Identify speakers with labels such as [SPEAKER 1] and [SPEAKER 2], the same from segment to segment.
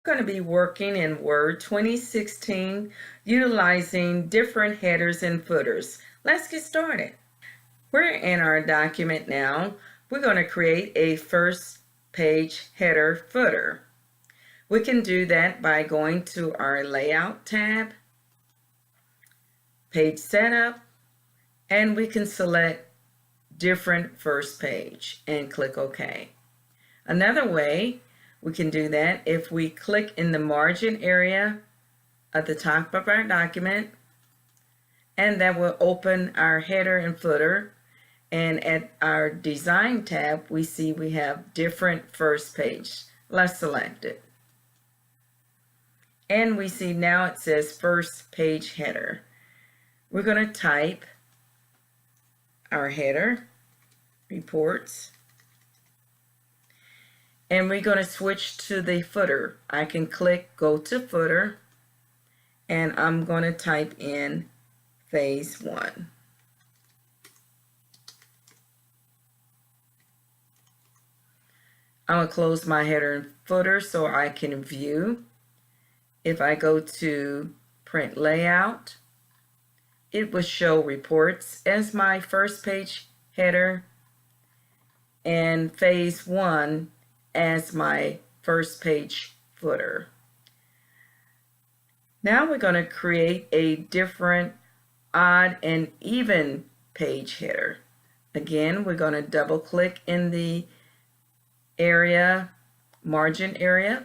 [SPEAKER 1] Going to be working in Word 2016 utilizing different headers and footers. Let's get started. We're in our document now. We're going to create a first page header footer. We can do that by going to our Layout tab, Page Setup, and we can select Different First Page and click OK. Another way we can do that if we click in the margin area at the top of our document, and that will open our header and footer. And at our Design tab, we see we have different first page. Let's select it. And we see now it says first page header. We're going to type our header, reports, and we're going to switch to the footer. I can click go to footer, and I'm going to type in phase 1. I'm going to close my header and footer so I can view. If I go to print layout, it will show reports as my first page header and phase 1 as my first page footer. Now we're going to create a different odd and even page header. Again, we're going to double click in the area, margin area,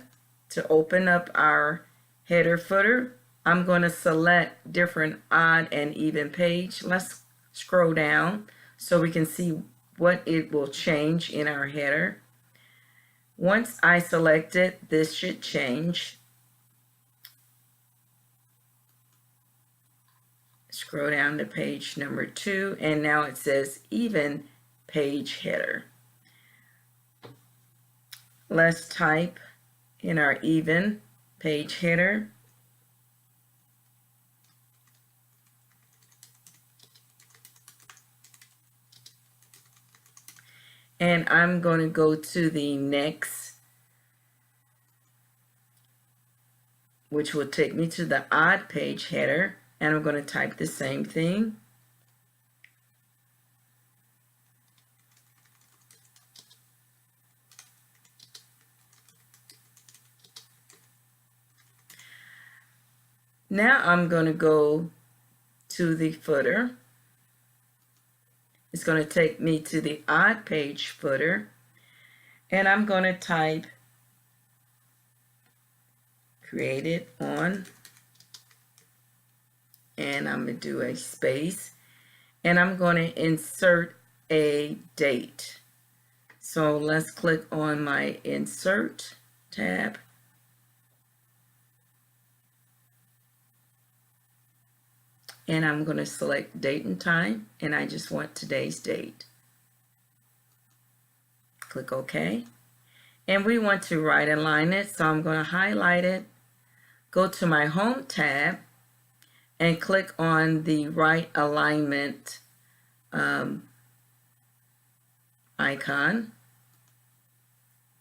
[SPEAKER 1] to open up our header footer. I'm going to select different odd and even page. Let's scroll down so we can see what it will change in our header. Once I select it, this should change. Scroll down to page number 2, and now it says even page header. Let's type in our even page header. And I'm going to go to the next, which will take me to the odd page header, and I'm going to type the same thing. Now I'm going to go to the footer. It's going to take me to the odd page footer, and I'm going to type created on, and I'm going to do a space, and I'm going to insert a date. So let's click on my Insert tab. And I'm going to select date and time, and I just want today's date. Click OK. And we want to right align it, so I'm going to highlight it, go to my Home tab, and click on the right alignment icon.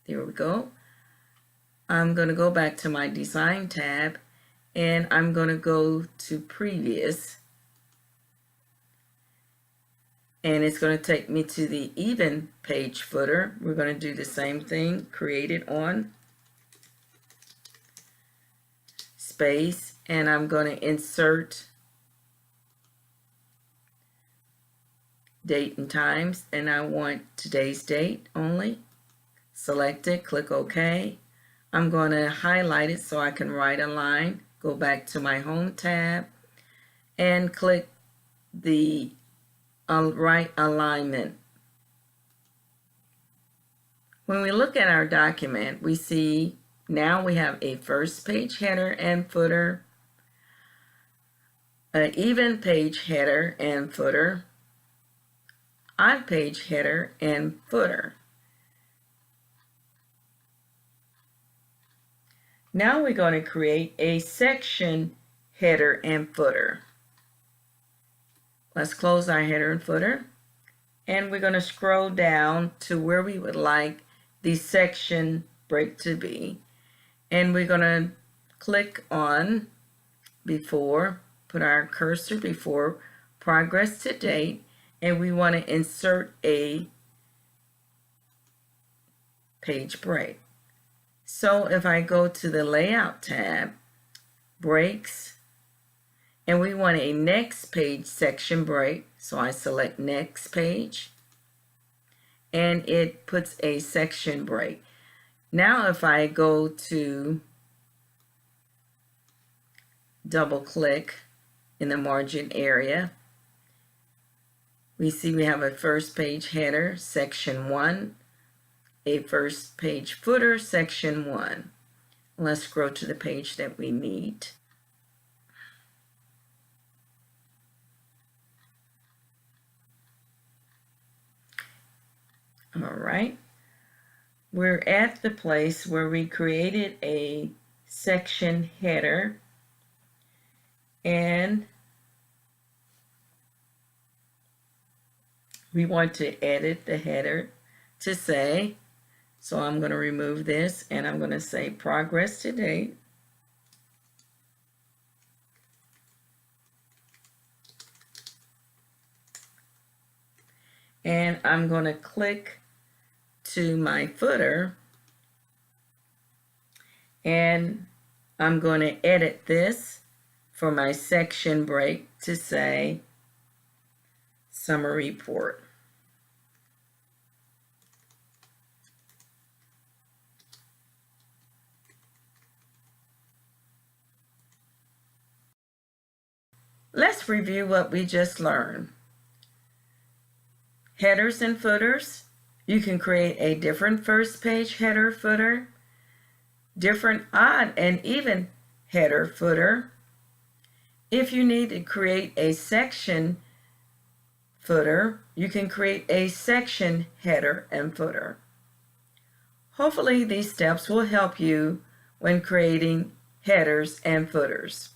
[SPEAKER 1] There we go. I'm going to go back to my Design tab, and I'm going to go to Previous. And it's going to take me to the even page footer. We're going to do the same thing, created on, space, and I'm going to insert date and times, and I want today's date only. Select it, click OK. I'm going to highlight it so I can right align, go back to my Home tab, and click the right alignment. When we look at our document, we see now we have a first page header and footer, an even page header and footer, odd page header and footer. Now we're going to create a section header and footer. Let's close our header and footer, and we're going to scroll down to where we would like the section break to be. And we're going to click on before, put our cursor before progress to date, and we want to insert a page break. So if I go to the Layout tab, Breaks, and we want a next page section break, so I select Next Page, and it puts a section break. Now if I go to double click in the margin area, we see we have a first page header, section 1, a first page footer, section 1. Let's scroll to the page that we need. All right. We're at the place where we created a section header, and we want to edit the header to say, so I'm going to remove this and I'm going to say progress to date. And I'm going to click to my footer, and I'm going to edit this for my section break to say summer report. Let's review what we just learned. Headers and footers. You can create a different first page header footer, different odd and even header footer. If you need to create a section footer, you can create a section header and footer. Hopefully these steps will help you when creating headers and footers.